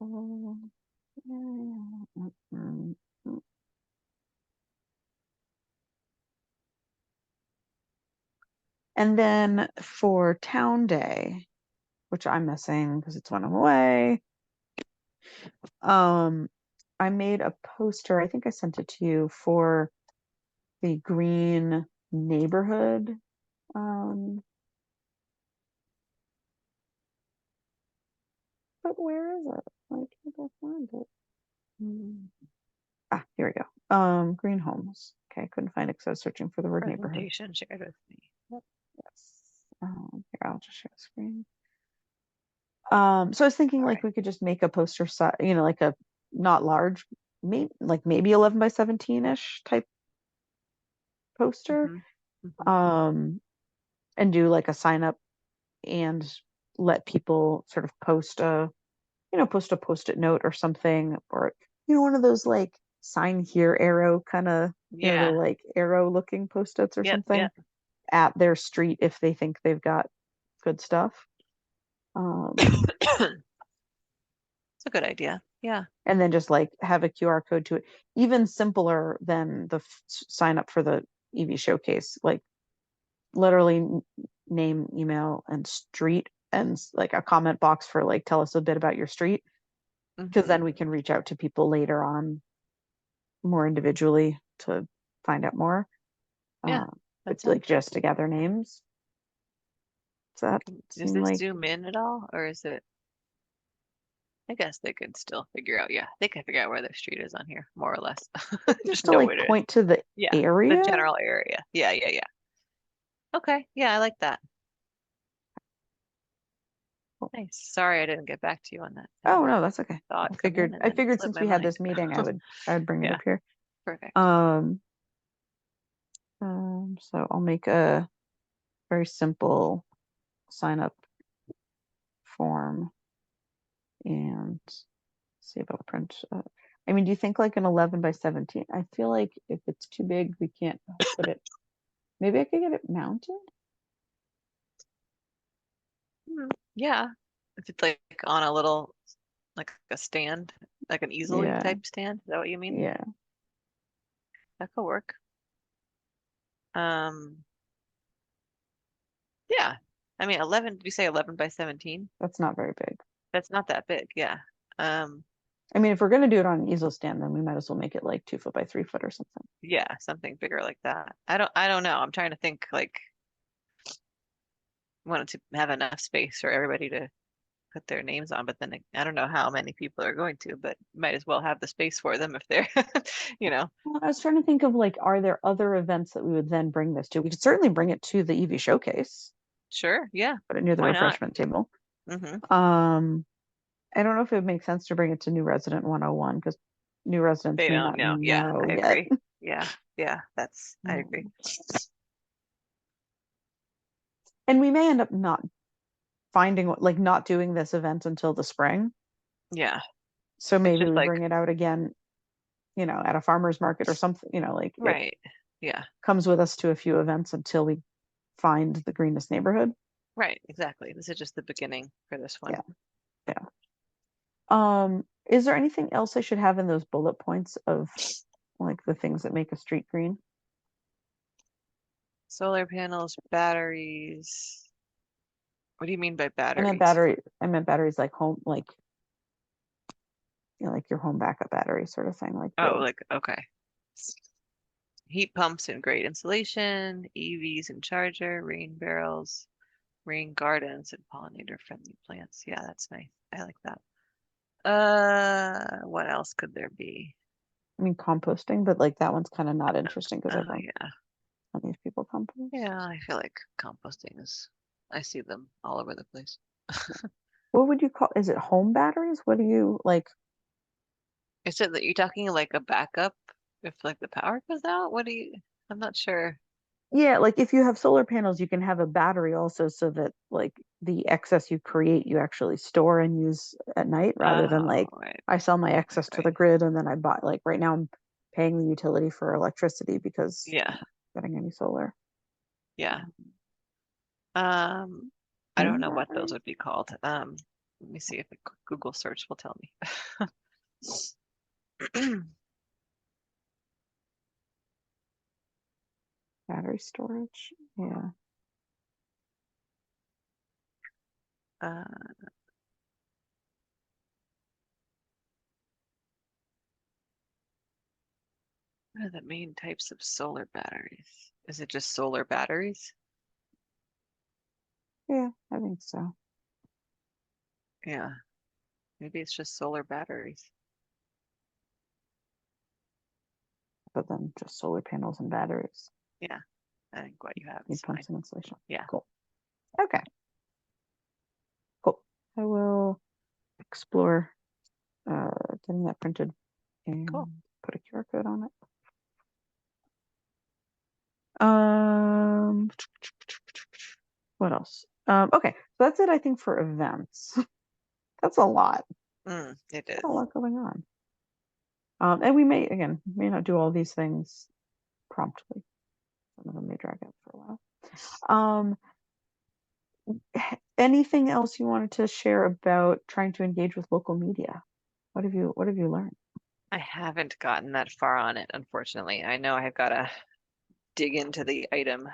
Um, And then for Town Day, which I'm missing because it's when I'm away, um, I made a poster. I think I sent it to you for the green neighborhood. Um, but where is it? I can't find it. Mm. Ah, here we go. Green homes. Okay, I couldn't find it because I was searching for the word neighborhood. Presentation shared with me. Yep. Yes. Here, I'll just share the screen. So I was thinking All like right. we could just make a poster size, like a not large, maybe 11 by 17-ish type poster. Mm-hmm. Mhm. um, and do like a sign up and let people sort of post a post-it note or something, or one of those like sign here arrow kind of, the Yeah. like arrow looking post-its or Yep. something Yep. at their street if they think they've got good stuff. Um, It's a good idea. Yeah. and then just like have a QR code to it. Even simpler than the sign up for the EV showcase, like literally name, email, and street, and like a comment box for like tell us a bit about your street, because Hmm. then we can reach out to people later on more individually to find out more. Yeah. Uh, but That like sounds good. just to gather names. Does that Does seem this like zoom in at all, or is it? I guess they could still figure out. Yeah, they can figure out where their street is on here, more or less. just Just to know like where it is. point to the Yeah, the area? general area. Yeah, yeah, yeah. Okay. Yeah, I like that. Nice. Sorry I didn't get back to you on that. I had Oh a no, that's okay. thought I come in figured and I then it figured slipped since my we had mind. this meeting, I would bring it Yeah, up here. perfect. Um, so I'll make a very simple sign up form and see about print. I mean, do you think like an 11 by 17? I feel like if it's too big, we can't put it. Maybe I could get it mounted. Yeah. If it's like on a little, like a stand, like an easily Yeah, type stand, is that what you mean? yeah, That could work. Um, yeah. I mean, 11, did you say 11 by 17? that's not very big. That's not that big. Yeah. Um, I mean, if we're gonna do it on an easel stand, then we might as well make it like 2 foot by 3 foot or something. yeah, something bigger like that. I don't know. I'm trying to think like wanted to have enough space for everybody to put their names on, but then I don't know how many people are going to, but might as well have the space for them if they're, you know. Well, I was trying to think of like, are there other events that we would then bring this to? We could certainly bring it to the EV showcase, Sure, yeah, put it near the why not? refreshment table. Hmm. Um, I don't know if it would make sense to bring it to New Resident 101 because new residents They may don't not know. Yeah, know I yet. agree. Yeah, yeah, I agree. Um, and we may end up not finding like not doing this event until the spring. Yeah, So it's maybe just we like, bring it out again, at a farmer's market or something, like it right. Yeah, comes with us to a few events until we find the greenest neighborhood. right, exactly. This is just the beginning for this one. Yeah. Yeah. Is there anything else I should have in those bullet points of like the things that make a street green? Solar panels, batteries. What do you mean by I meant batteries? battery. I meant batteries like home, like like your home backup battery sort of thing, like Oh, the like, okay. Heat pumps and great insulation, EVs and charger, rain barrels, rain gardens, and pollinator friendly plants. Yeah, that's nice. I like that. What else could there be? I mean composting, but like that one's kind of not interesting because Oh everyone yeah. on these people compost. Yeah, I feel like composting is, I see them all over the place. What would you call? Is it home batteries? What do you like? Is it that you're talking like a backup if like the power goes out? What do you, I'm not sure. Yeah, like if you have solar panels, you can have a battery also so that like the excess you create, you actually store and use at night rather than Oh, like right, I sell my right, excess to right. the grid and then I buy like right now I'm paying the utility for electricity because I'm Yeah, not getting any solar. yeah. Um, I don't Home know what those batteries? would be called. Let me see if a Google search will tell me. Battery storage? Yeah. Uh, what are the main types of solar batteries? Is it just solar batteries? Yeah, I think so. Yeah, maybe it's just solar batteries. But then just solar panels and batteries. Yeah, I think what you have Heat is fine. pumps and insulation. Yeah, Cool. Okay, cool. I will explore getting that printed cool. and put a QR code on it. What else? Okay, so that's it, I think, for events. That's a lot. It A is. lot going on. And we may, again, may not do all these things promptly. Some of them may drag out for a while. Um, Anything else you wanted to share about trying to engage with local media? What have you learned? I haven't gotten that far on it, unfortunately. I know I've got to dig into the item.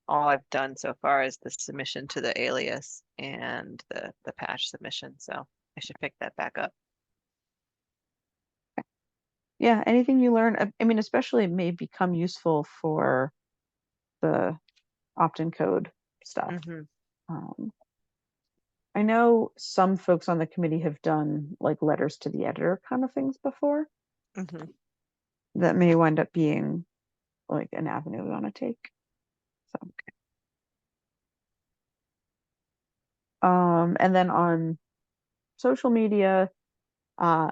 All I've done so far is the submission to the alias and the patch submission, so I should pick that back up. Yeah, anything you learn, I mean, especially it may become useful for the opt-in code stuff. Hmm. Um, I know some folks on the committee have done like letters to the editor kind of things before. Hmm. That may wind up being like an avenue we want to take. So, and then on social media, uh,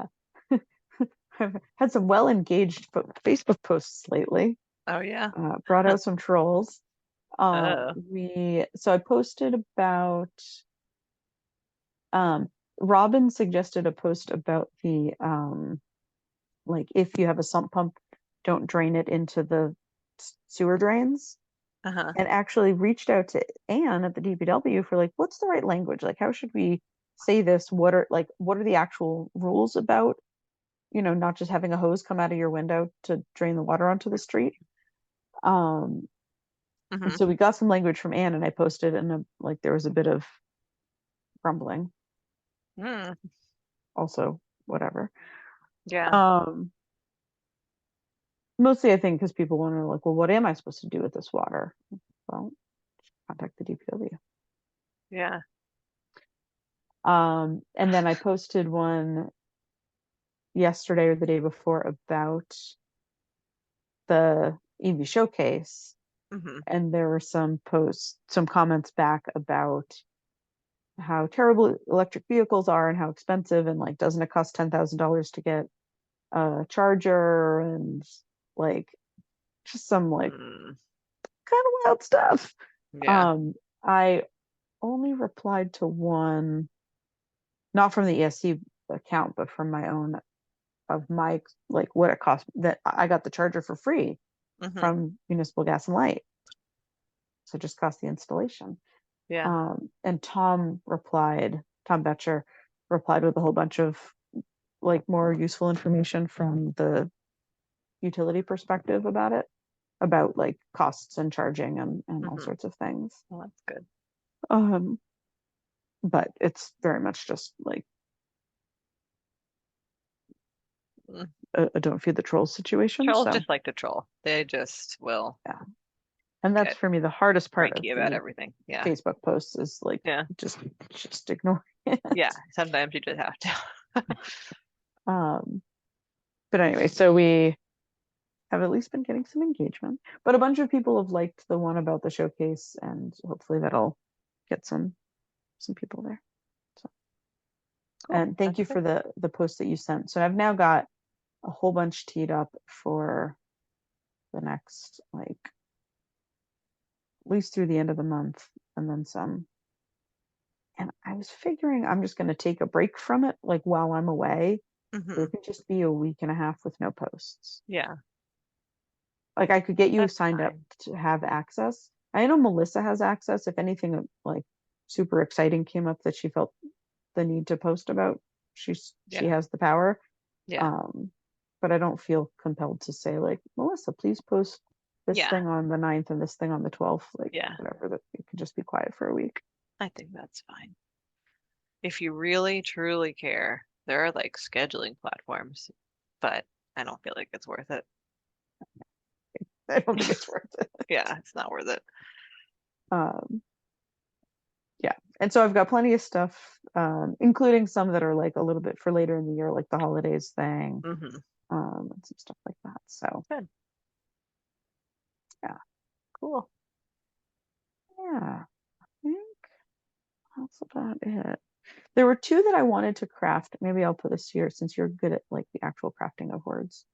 I've had some well-engaged Facebook posts lately. Oh yeah. Brought out some trolls. Oh. So I posted about Robin suggested a post about the like if you have a sump pump, don't drain it into the sewer drains. Uh-huh. And actually reached out to Anne at the DPW for like, what's the right language? Like, how should we say this? What are the actual rules about, not just having a hose come out of your window to drain the water onto the street? Um, and Hmm. so we got some language from Anne and I posted and like there was a bit of grumbling. Mm. Also, whatever. Yeah. Um, Mostly I think because people want to know like, well, what am I supposed to do with this water? Well, contact the DPW. Yeah. And then I posted one yesterday or the day before about the EV showcase, Hmm. and there were some comments back about how terrible electric vehicles are and how expensive, and like, doesn't it cost $10,000 to get a charger, and like just some like Mm. kind of wild stuff. Yeah. I only replied to one, not from the ESC account, but from my own of my like what it cost that I got the charger for free Hmm. from Municipal Gas and Light. So it just cost the installation. Yeah. And Tom Betcher replied with a whole bunch of like more useful information from the utility perspective about it, about like costs and charging and all Hmm. sorts of things. Well, that's good. Um, but it's very much just like Mm. a don't feed the trolls situation. Trolls So just like to troll. They just will yeah, and that's get for me the hardest part of cranky about the everything. Yeah. Facebook posts is like Yeah. just ignore it. Yeah. Sometimes you just have to. Um, but anyway, so we have at least been getting some engagement. But a bunch of people have liked the one about the showcase, and hopefully that'll get some people there. So, Cool. and thank That's you good. for the post that you sent. So I've now got a whole bunch teed up for the next like at least through the end of the month, and then some. And I was figuring I'm just going to take a break from it, like while I'm away. So Hmm. it could just be a week and a half with no posts. Yeah. Like I could get you That's signed up fine. to have access. I know Melissa has access. If anything like super exciting came up that she felt the need to post about, she Yeah. has the power. Yeah. Um, but I don't feel compelled to say like, Melissa, please post this Yeah. thing on the 9th and this thing on the 12th, like Yeah. whatever, that you could just be quiet for a week. I think that's fine. If you really truly care, there are like scheduling platforms, but I don't feel like it's worth it. I don't think it's worth it. Yeah, it's not worth it. Um, yeah. And so I've got plenty of stuff, including some that are like a little bit for later in the year, like the holidays thing, Hmm. and some stuff like that. So Good. yeah, Cool. yeah, I think that's about it. There were two that I wanted to craft. Maybe I'll put this here since you're good at like the actual crafting of words.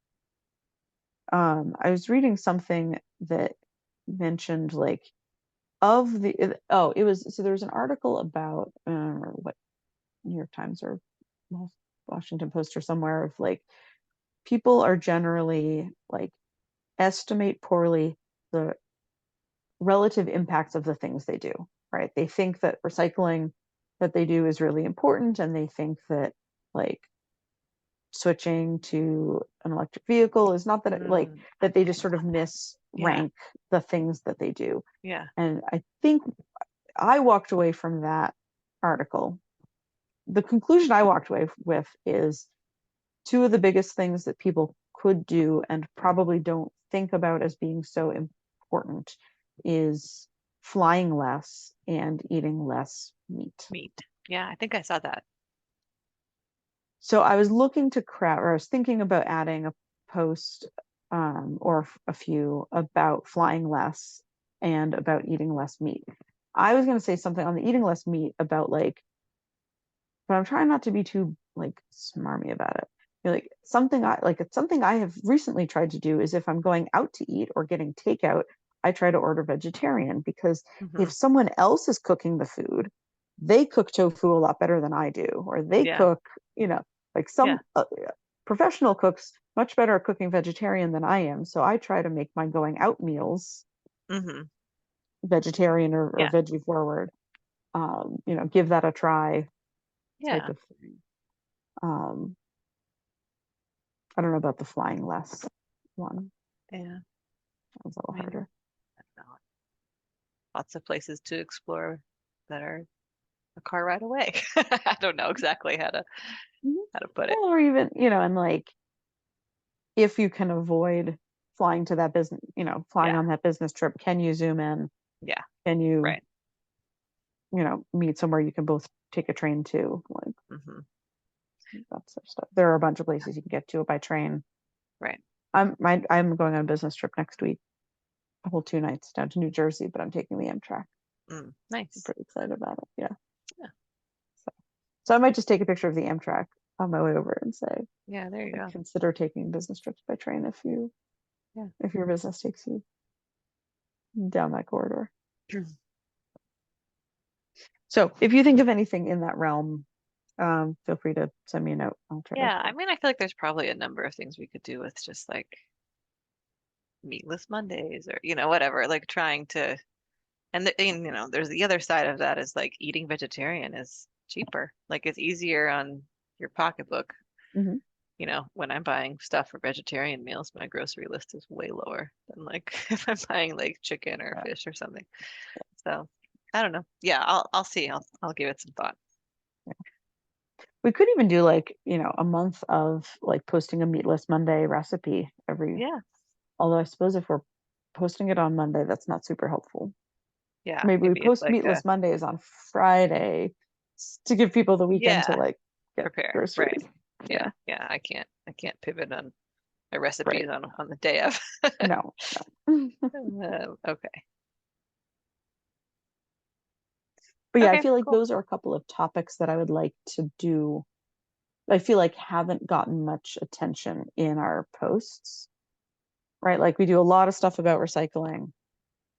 I was reading something that mentioned like of the oh, it was so there was an article about what New York Times or Washington Post or somewhere of like people are generally like estimate poorly the relative impacts of the things they do, right? They think that recycling that they do is really important, and they think that like switching to an electric vehicle is not that it, like that they just Okay. sort of miss Yeah. rank the things that they do. Yeah. And I think I walked away from that article. The conclusion I walked away with is two of the biggest things that people could do and probably don't think about as being so important is flying less and eating less meat. Meat. Yeah, I think I saw that. So I was looking to crowd, or I was thinking about adding a post or a few about flying less and about eating less meat. I was going to say something on the eating less meat about like, but I'm trying not to be too like smarmy about it. Like something I have recently tried to do is if I'm going out to eat or getting takeout, I try to order vegetarian because if Hmm. someone else is cooking the food, they cook tofu a lot better than I do, or they Yeah. cook, like Yeah. some professional cooks much better at cooking vegetarian than I am. So I try to make my going out meals Hmm. vegetarian or Yeah. veggie forward. Give that a try type Yeah. of thing. Um, I don't know about the flying less one. Yeah. That was a I little mean, harder. I don't know. Lots of places to explore that are a car ride away. I don't know exactly Mhm. how to put it. Well, or even, and like if you can avoid flying to that business, flying Yeah. on that business trip, can you zoom in? Yeah. Can you, Right. meet somewhere you can both take a train to? Like Hmm. that sort of stuff. There are a bunch of places you can get to by train. Right. I'm going on a business trip next week, a whole 2 nights down to New Jersey, but I'm taking the Amtrak. I'm Nice. pretty excited about it. Yeah. Yeah. So I might just take a picture of the Amtrak on my way over and say, Yeah. There you like, go. consider taking business trips by train Yeah. if your business takes you down that corridor. So if you think of anything in that realm, feel free to send me a note. I'll try to. Yeah. I mean, I feel like there's probably a number of things we could do with just like meatless Mondays or, whatever, like trying to, and there's the other side of that is like eating vegetarian is cheaper. Like it's easier on your pocketbook. Mhm. When I'm buying stuff for vegetarian meals, my grocery list is way lower than like if I'm buying like chicken or Yeah. fish or something. So I don't know. Yeah, I'll see. I'll give it some thought. We could even do like, a month of like posting a meatless Monday recipe every, Yeah, although I suppose if we're posting it on Monday, that's not super helpful. yeah. Maybe we Maybe it's post like meatless Mondays on Friday to give people the weekend to yeah, like get prepare. Right. groceries. Yeah, Yeah, yeah. I can't pivot on my right. recipes on the day of. No, no. Okay. But yeah, I Okay, feel like cool. those are a couple of topics that I would like to do. I feel like haven't gotten much attention in our posts, right? Like we do a lot of stuff about recycling,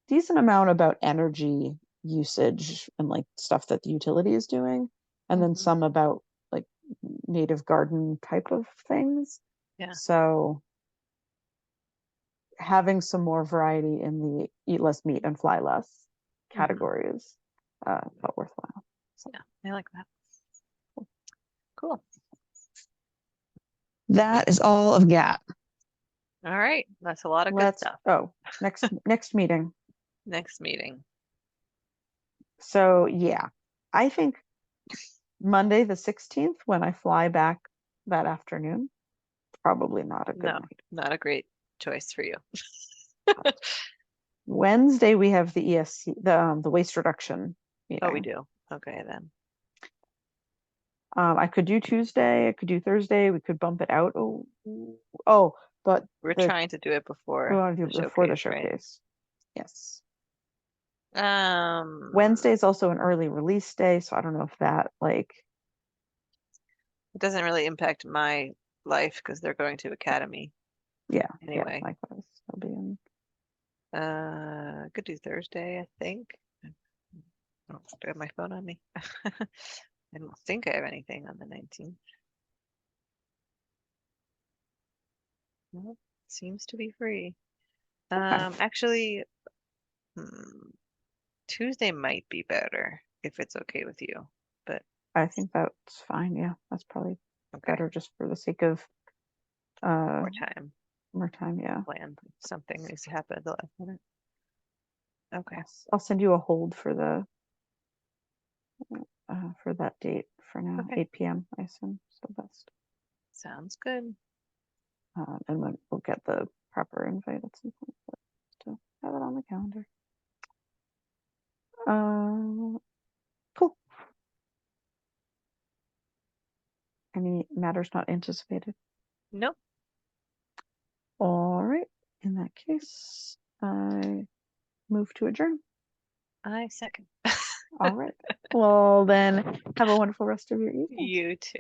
decent amount about energy usage and like stuff that the utility is doing, and then Hmm. some about like native garden type of things. Yeah. So having some more variety in the eat less meat and fly less Hmm. categories felt worthwhile. So Yeah, I like that. Cool. that is all of GAT. All right. That's a lot of good Let's stuff. next meeting. Next meeting. So yeah, I think Monday the 16th when I fly back that afternoon, probably not a good No, night. not a great choice for you. Wednesday we have the ESC, the waste reduction Oh, we meeting. do. Okay, then. I could do Tuesday, I could do Thursday, we could bump it out. Oh, but We're the trying to do it we before want to do the it before the showcase, right? showcase. Yes. Um, Wednesday is also an early release day, so I don't know if that like it doesn't really impact my life because they're going to academy yeah, anyway. likewise. I'll be in. Could do Thursday, I think. Oh, do I have my phone on me? I don't think I have anything on the 19th. Nope, seems to be free. Okay. Actually, Tuesday might be better if it's okay with you. But I think that's fine. Yeah, that's probably okay, better just for the sake of uh more time more time. Yeah. planned. Something needs to happen at the last minute. Okay, Yes. I'll send you a hold for that date for now, okay, 8 p.m. I assume. So best. sounds good. And then we'll get the proper invite at some point to have it on the calendar. Cool. Any matters not anticipated? Nope, All right. In that case, I move to adjourn. I second. All right. Well, then have a wonderful rest of your evening. You too.